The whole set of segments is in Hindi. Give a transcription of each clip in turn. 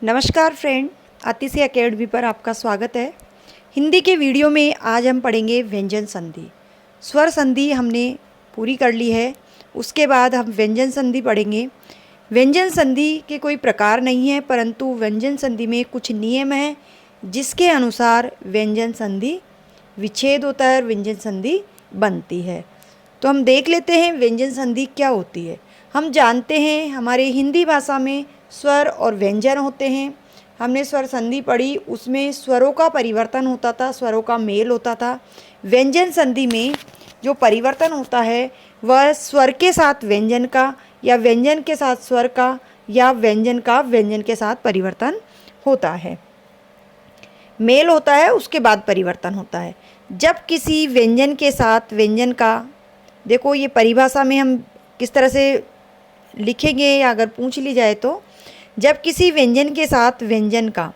नमस्कार फ्रेंड, आतिशी अकेडमी पर आपका स्वागत है। हिंदी के वीडियो में आज हम पढ़ेंगे व्यंजन संधि। स्वर संधि हमने पूरी कर ली है, उसके बाद हम व्यंजन संधि पढ़ेंगे। व्यंजन संधि के कोई प्रकार नहीं है, परंतु व्यंजन संधि में कुछ नियम हैं जिसके अनुसार व्यंजन संधि विच्छेद होता है और व्यंजन संधि बनती है। तो हम देख लेते हैं व्यंजन संधि क्या होती है। हम जानते हैं हमारे हिंदी भाषा में स्वर और व्यंजन होते हैं। हमने स्वर संधि पढ़ी, उसमें स्वरों का परिवर्तन होता था, स्वरों का मेल होता था। व्यंजन संधि में जो परिवर्तन होता है वह स्वर के साथ व्यंजन का या व्यंजन के साथ स्वर का या व्यंजन का व्यंजन के साथ परिवर्तन होता है। मेल होता है, उसके बाद परिवर्तन होता है। जब किसी व्यंजन के साथ व्यंजन का, देखो ये परिभाषा में हम किस तरह से लिखेंगे या अगर पूछ ली जाए तो, जब किसी व्यंजन के साथ व्यंजन का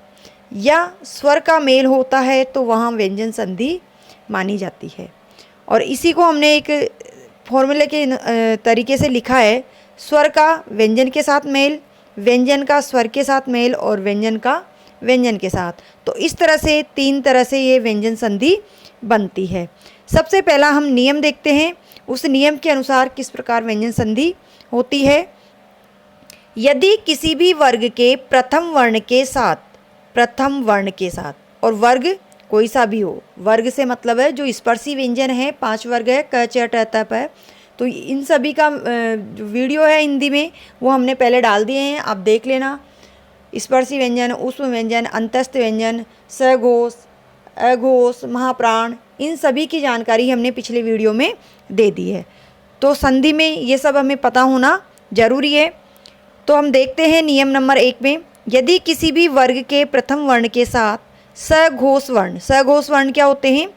या स्वर का मेल होता है तो वहाँ व्यंजन संधि मानी जाती है। और इसी को हमने एक फॉर्मूले के तरीके से लिखा है, स्वर का व्यंजन के साथ मेल, व्यंजन का स्वर के साथ मेल और व्यंजन का व्यंजन के साथ। तो इस तरह से 3 तरह से ये व्यंजन संधि बनती है। सबसे पहला हम नियम देखते हैं, उस नियम के अनुसार किस प्रकार व्यंजन संधि होती है। यदि किसी भी वर्ग के प्रथम वर्ण के साथ, और वर्ग कोई सा भी हो, वर्ग से मतलब है जो स्पर्शी व्यंजन है, 5 वर्ग है, क च ट त प, तो इन सभी का जो वीडियो है हिंदी में वो हमने पहले डाल दिए हैं, आप देख लेना। स्पर्शी व्यंजन, ऊष्म व्यंजन, अंतस्थ व्यंजन, सघोष, अघोष, महाप्राण, इन सभी की जानकारी हमने पिछले वीडियो में दे दी है। तो संधि में ये सब हमें पता होना ज़रूरी है। तो हम देखते हैं नियम नंबर 1 में, यदि किसी भी वर्ग के प्रथम वर्ण के साथ सघोष वर्ण क्या होते हैं?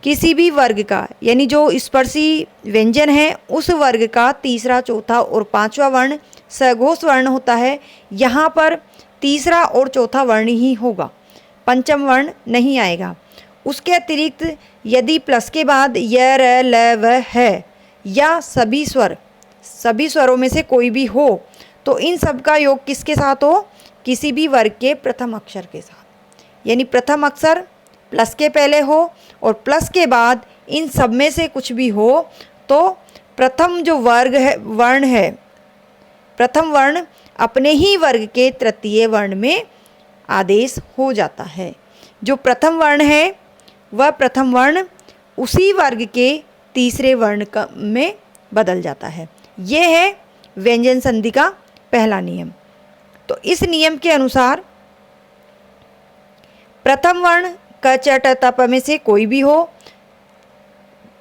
किसी भी वर्ग का, यानी जो स्पर्शी व्यंजन है उस वर्ग का तीसरा, चौथा और 5वां वर्ण सघोष वर्ण होता है। यहाँ पर तीसरा और चौथा वर्ण ही होगा, पंचम वर्ण नहीं आएगा। उसके अतिरिक्त यदि प्लस के बाद य, र, ल, व है या सभी स्वरों में से कोई भी हो तो इन सब का योग किसके साथ हो? किसी भी वर्ग के प्रथम अक्षर के साथ। यानी प्रथम अक्षर प्लस के पहले हो और प्लस के बाद इन सब में से कुछ भी हो तो प्रथम जो वर्ण है, प्रथम वर्ण अपने ही वर्ग के तृतीय वर्ण में आदेश हो जाता है। जो प्रथम वर्ण है वह प्रथम वर्ण उसी वर्ग के तीसरे वर्ण में बदल जाता है। ये है व्यंजन संधि का पहला नियम। तो इस नियम के अनुसार प्रथम वर्ण क च ट त प में से कोई भी हो,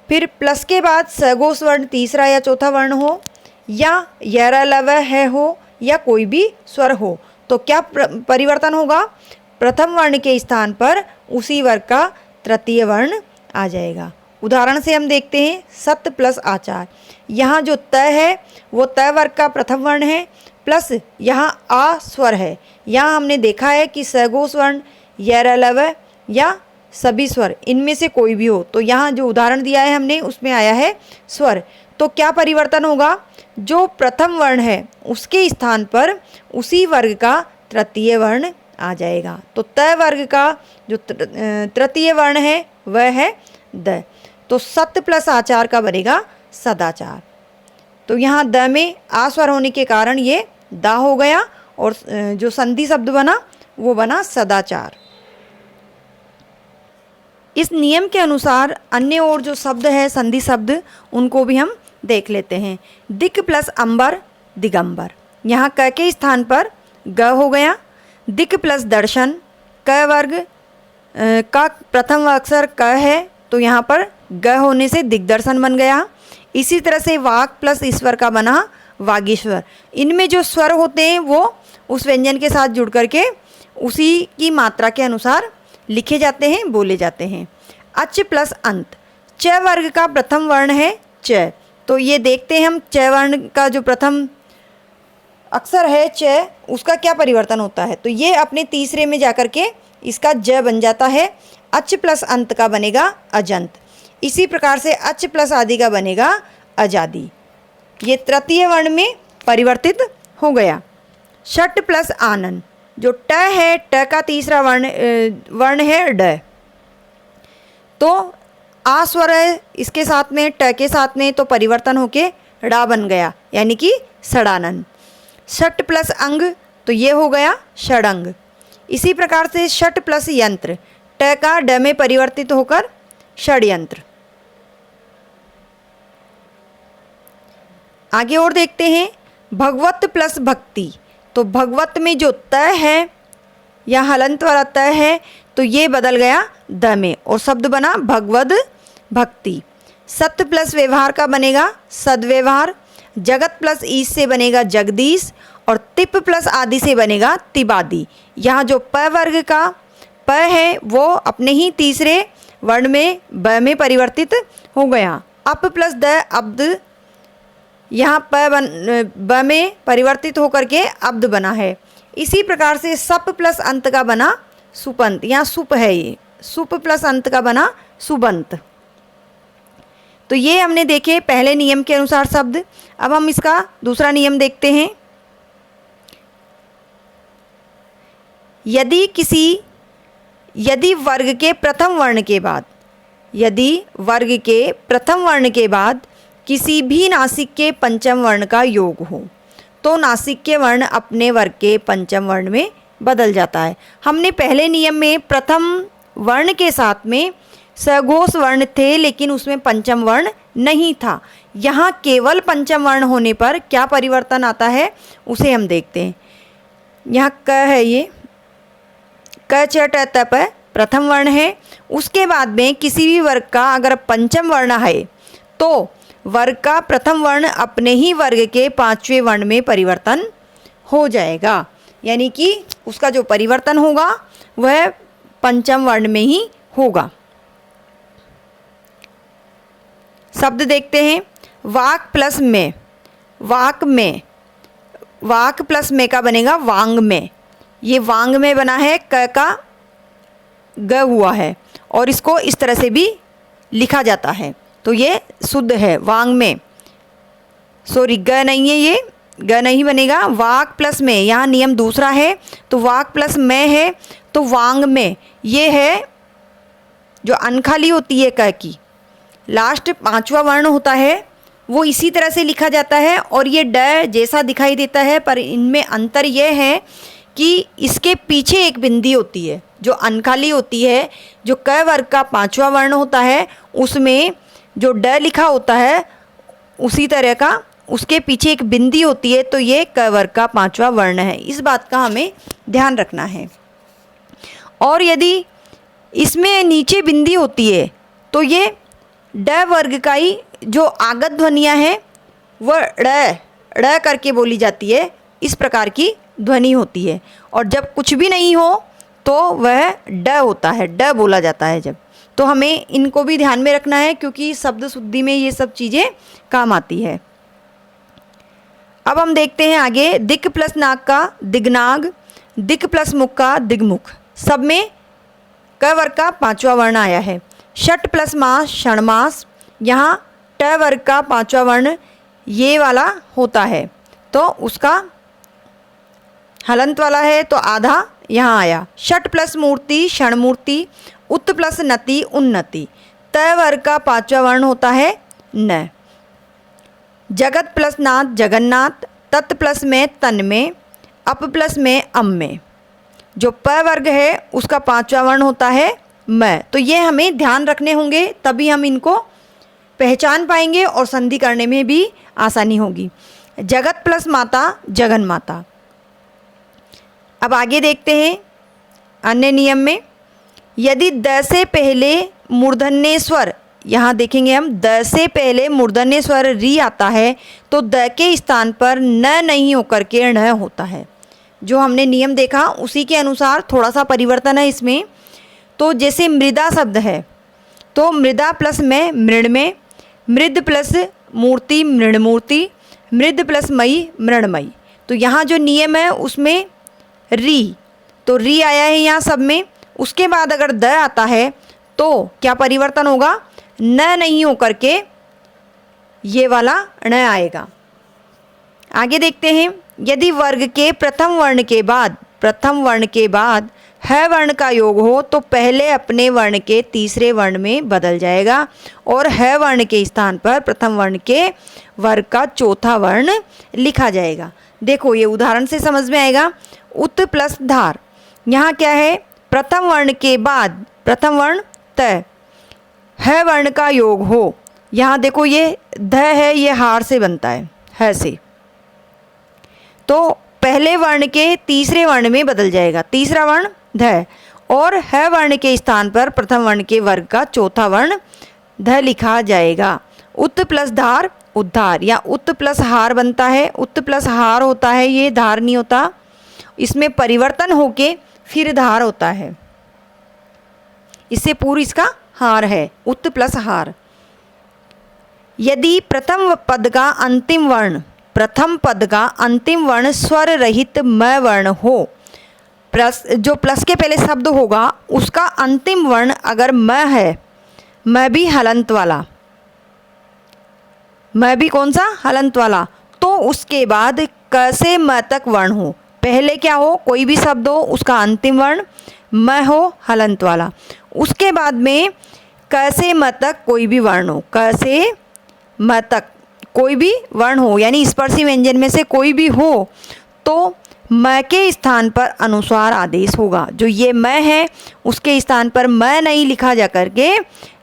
फिर प्लस के बाद सघोष वर्ण तीसरा या चौथा वर्ण हो, या य, र, ल, व है हो, या कोई भी स्वर हो, तो क्या परिवर्तन होगा? प्रथम वर्ण के स्थान पर उसी वर्ग का तृतीय वर्ण आ जाएगा। उदाहरण से हम देखते हैं, सत प्लस आचार। यहाँ जो त है वो त वर्ग का प्रथम वर्ण है, प्लस यहाँ आ स्वर है। यहाँ हमने देखा है कि सघोष वर्ण, य, र, ल, व या सभी स्वर, इनमें से कोई भी हो, तो यहाँ जो उदाहरण दिया है हमने उसमें आया है स्वर। तो क्या परिवर्तन होगा? जो प्रथम वर्ण है उसके स्थान पर उसी वर्ग का तृतीय वर्ण आ जाएगा। तो त वर्ग का जो तृतीय वर्ण है वह है द। तो सत प्लस आचार का बनेगा सदाचार। तो यहाँ द में आ स्वर होने के कारण ये दा हो गया और जो संधि शब्द बना वो बना सदाचार। इस नियम के अनुसार अन्य और जो शब्द है संधि शब्द, उनको भी हम देख लेते हैं। दिक् प्लस अंबर, दिगंबर। यहाँ क के स्थान पर ग हो गया। दिक् प्लस दर्शन, क वर्ग का प्रथम अक्षर क है तो यहाँ पर ग होने से दिग्दर्शन बन गया। इसी तरह से वाक प्लस ईश्वर का बना वागीश्वर। इनमें जो स्वर होते हैं वो उस व्यंजन के साथ जुड़ करके उसी की मात्रा के अनुसार लिखे जाते हैं, बोले जाते हैं। अच प्लस अंत, च वर्ग का प्रथम वर्ण है च, तो ये देखते हैं हम च वर्ण का जो प्रथम अक्षर है च, उसका क्या परिवर्तन होता है? तो ये अपने तीसरे में जाकर के इसका ज बन जाता है। अच प्लस अंत का बनेगा अजंत। इसी प्रकार से अच प्लस आदि का बनेगा आजादी। ये तृतीय वर्ण में परिवर्तित हो गया। षट प्लस आनन, जो ट है, ट का तीसरा वर्ण है ड, तो आ स्वर है इसके साथ में, ट के साथ में, तो परिवर्तन होके ड़ा बन गया, यानी कि षडानन। षट प्लस अंग, तो ये हो गया षडंग। इसी प्रकार से षट प्लस यंत्र, ट का ड में परिवर्तित होकर षड्यंत्र। आगे और देखते हैं, भगवत प्लस भक्ति, तो भगवत में जो त है या हलंत वाला त है, तो ये बदल गया द में और शब्द बना भगवद भक्ति। सत्य प्लस व्यवहार का बनेगा सद्व्यवहार, जगत प्लस ईश से बनेगा जगदीश, और तिप प्लस आदि से बनेगा तिबादी। यहाँ जो प वर्ग का प है वो अपने ही तीसरे वर्ण में ब में परिवर्तित हो गया। अप प्लस द अब्द, यहाँ ब में परिवर्तित होकर के अब्द बना है। इसी प्रकार से सप प्लस अंत का बना सुपंत, यहाँ सुप है, ये सुप प्लस अंत का बना सुबंत। तो ये हमने देखे पहले नियम के अनुसार शब्द। अब हम इसका दूसरा नियम देखते हैं। यदि वर्ग के प्रथम वर्ण के बाद किसी भी नासिक के पंचम वर्ण का योग हो, तो नासिक के वर्ण अपने वर्ग के पंचम वर्ण में बदल जाता है। हमने पहले नियम में प्रथम वर्ण के साथ में सघोष वर्ण थे, लेकिन उसमें पंचम वर्ण नहीं था। यहाँ केवल पंचम वर्ण होने पर क्या परिवर्तन आता है उसे हम देखते हैं। यहाँ क है, ये क च ट त प प्रथम वर्ण है। उसके बाद में किसी भी वर्ग का अगर पंचम वर्ण है, तो वर्ग का प्रथम वर्ण अपने ही वर्ग के पांचवें वर्ण में परिवर्तन हो जाएगा, यानी कि उसका जो परिवर्तन होगा वह पंचम वर्ण में ही होगा। शब्द देखते हैं। वाक प्लस में, वाक प्लस में का बनेगा वांग में। ये वांग में बना है, क का ग हुआ है और इसको इस तरह से भी लिखा जाता है, तो ये शुद्ध है वांग में। सॉरी, ग नहीं है, ये ग नहीं बनेगा। वाक प्लस में, यहाँ नियम दूसरा है, तो वाक प्लस में है तो वांग में। ये है जो अनखाली होती है क की, लास्ट पांचवा वर्ण होता है, वो इसी तरह से लिखा जाता है और ये ड जैसा दिखाई देता है, पर इनमें अंतर यह है कि इसके पीछे एक बिंदी होती है जो अनखाली होती है। जो क वर्ग का पांचवा वर्ण होता है उसमें जो ड लिखा होता है उसी तरह का उसके पीछे एक बिंदी होती है, तो ये क वर्ग का पांचवा वर्ण है। इस बात का हमें ध्यान रखना है। और यदि इसमें नीचे बिंदी होती है तो ये ड वर्ग का ही जो आगत ध्वनियाँ हैं वह ड़ करके बोली जाती है, इस प्रकार की ध्वनि होती है। और जब कुछ भी नहीं हो तो वह ड होता है, ड बोला जाता है जब। तो हमें इनको भी ध्यान में रखना है क्योंकि शब्द शुद्धि में ये सब चीज़ें काम आती है। अब हम देखते हैं आगे। दिक् प्लस नाग का दिग्नाग, दिक् प्लस मुख का दिग्मुख। सब में क वर्ग का पांचवा वर्ण आया है। षट प्लस मास षणमास, यहाँ ट वर्ग का पांचवा वर्ण ये वाला होता है, तो उसका हलंत वाला है तो आधा यहाँ आया। षट प्लस मूर्ति षणमूर्ति, उत प्लस नति उन्नति। त वर्ग का पांचवा वर्ण होता है न। जगत प्लस नाथ जगन्नाथ, तत् प्लस में तन में, अप प्लस में अम में। जो प वर्ग है उसका पांचवा वर्ण होता है म। तो ये हमें ध्यान रखने होंगे, तभी हम इनको पहचान पाएंगे और संधि करने में भी आसानी होगी। जगत प्लस माता जगन माता। अब आगे देखते हैं अन्य नियम में। यदि द से पहले मूर्धन्य स्वर, यहाँ देखेंगे हम, द से पहले मूर्धन्य स्वर री आता है तो द के स्थान पर न नहीं होकर के ण होता है। जो हमने नियम देखा उसी के अनुसार थोड़ा सा परिवर्तन है इसमें। तो जैसे मृदा शब्द है तो मृदा प्लस में मृण में, मृद प्लस मूर्ति मृणमूर्ति, मृद प्लस मई मृणमयी। तो यहाँ जो नियम है उसमें री, तो री आया है यहाँ सब में। उसके बाद अगर द आता है तो क्या परिवर्तन होगा, न नहीं होकर के ये वाला ण आएगा। आगे देखते हैं। यदि वर्ग के प्रथम वर्ण के बाद ह वर्ण का योग हो तो पहले अपने वर्ण के तीसरे वर्ण में बदल जाएगा और ह वर्ण के स्थान पर प्रथम वर्ण के वर्ग का चौथा वर्ण लिखा जाएगा। देखो ये उदाहरण से समझ में आएगा। उत प्लस धार, यहाँ क्या है, प्रथम वर्ण के बाद प्रथम वर्ण त, ह वर्ण का योग हो। यहाँ देखो ये ध है, ये हार से बनता है, ह से, तो पहले वर्ण के तीसरे वर्ण में बदल जाएगा, तीसरा वर्ण ध, और ह वर्ण के स्थान पर प्रथम वर्ण के वर्ग का चौथा वर्ण ध लिखा जाएगा। उत प्लस धार उद्धार, या उत प्लस हार बनता है, उत प्लस हार होता है, ये धार नहीं होता, इसमें परिवर्तन होके फिर धार होता है, इससे पूर्व इसका हार है, उत प्लस हार। यदि प्रथम पद का अंतिम वर्ण स्वर रहित म वर्ण हो, प्लस जो प्लस के पहले शब्द होगा उसका अंतिम वर्ण अगर म है, म भी हलंत वाला, म भी कौन सा, हलंत वाला, तो उसके बाद क से म तक वर्ण हो। पहले क्या हो, कोई भी शब्द हो उसका अंतिम वर्ण म हो हलंत वाला, उसके बाद में क से म तक कोई भी वर्ण हो, क से म तक कोई भी वर्ण हो, यानी स्पर्शी व्यंजन में से कोई भी हो तो म के स्थान पर अनुस्वार आदेश होगा। जो ये म है उसके स्थान पर म नहीं लिखा जा करके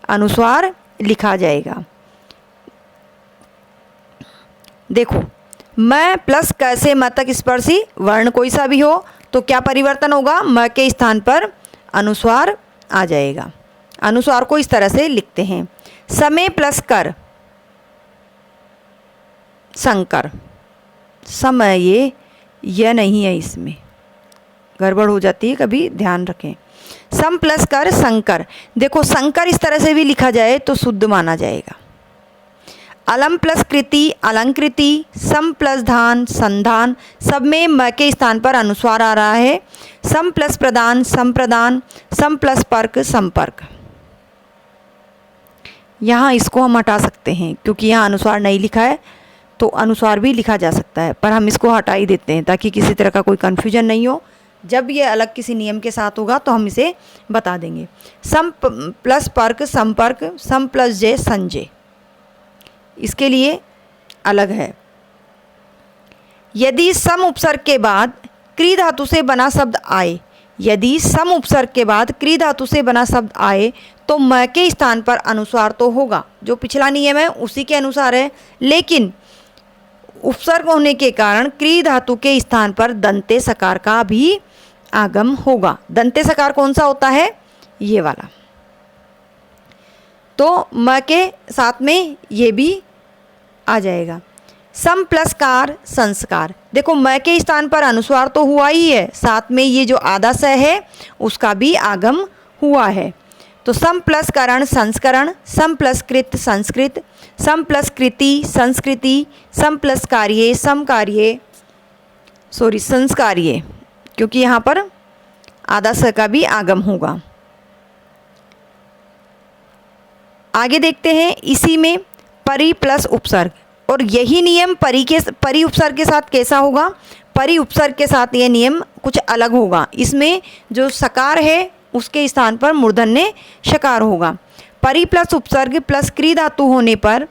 अनुस्वार लिखा जाएगा। देखो म प्लस क से म तक स्पर्शी वर्ण कोई सा भी हो तो क्या परिवर्तन होगा, म के स्थान पर अनुस्वार आ जाएगा। अनुस्वार को इस तरह से लिखते हैं, समय प्लस कर संकर, समय ये नहीं है, इसमें गड़बड़ हो जाती है, कभी ध्यान रखें। सम प्लस कर संकर, देखो संकर इस तरह से भी लिखा जाए तो शुद्ध माना जाएगा। अलम प्लस कृति अलंकृति, सम प्लस धान संधान, सब में म के स्थान पर अनुस्वार आ रहा है। सम प्लस प्रदान संप्रदान, सम प्लस पर्क संपर्क। यहाँ इसको हम हटा सकते हैं क्योंकि यहाँ अनुस्वार नहीं लिखा है, तो अनुस्वार भी लिखा जा सकता है, पर हम इसको हटा ही देते हैं ताकि किसी तरह का कोई कन्फ्यूजन नहीं हो। जब ये अलग किसी नियम के साथ होगा तो हम इसे बता देंगे। सम प्लस पर्क संपर्क, सम प्लस जय संजय, इसके लिए अलग है। यदि सम उपसर्ग के बाद क्री धातु से बना शब्द आए, यदि सम उपसर्ग के बाद क्री धातु से बना शब्द आए तो म के स्थान पर अनुस्वार तो होगा, जो पिछला नियम है उसी के अनुसार है, लेकिन उपसर्ग होने के कारण क्री धातु के स्थान पर दंते सकार का भी आगम होगा। दंते सकार कौन सा होता है, ये वाला, तो म के साथ में ये भी आ जाएगा। सम प्लस कार संस्कार, देखो म के स्थान पर अनुस्वार तो हुआ ही है, साथ में ये जो आधा स है उसका भी आगम हुआ है। तो सम प्लस करण संस्करण, सम प्लस कृत संस्कृत, सम प्लस कृति संस्कृति, सम प्लस कार्ये संस्कार्ये, क्योंकि यहाँ पर आधा स का भी आगम होगा। आगे देखते हैं इसी में परि प्लस उपसर्ग, और यही नियम परि उपसर्ग के साथ कैसा होगा, परि उपसर्ग के साथ ये नियम कुछ अलग होगा। इसमें जो सकार है उसके स्थान पर मूर्धन्य शकार होगा। परि प्लस उपसर्ग प्लस क्री धातु होने पर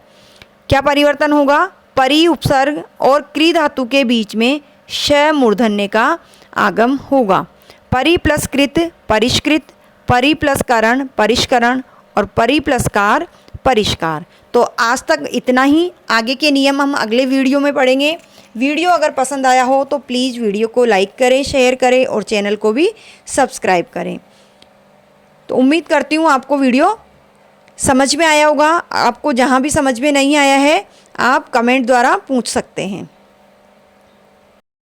क्या परिवर्तन होगा, परि उपसर्ग और क्री धातु के बीच में श मूर्धन्य का आगम होगा। परि प्लस कृत परिष्कृत, परि प्लस करण परिष्करण, और परि प्लस कार परिष्कार। तो आज तक इतना ही, आगे के नियम हम अगले वीडियो में पढ़ेंगे। वीडियो अगर पसंद आया हो तो प्लीज़ वीडियो को लाइक करें, शेयर करें और चैनल को भी सब्सक्राइब करें। तो उम्मीद करती हूँ आपको वीडियो समझ में आया होगा। आपको जहाँ भी समझ में नहीं आया है आप कमेंट द्वारा पूछ सकते हैं।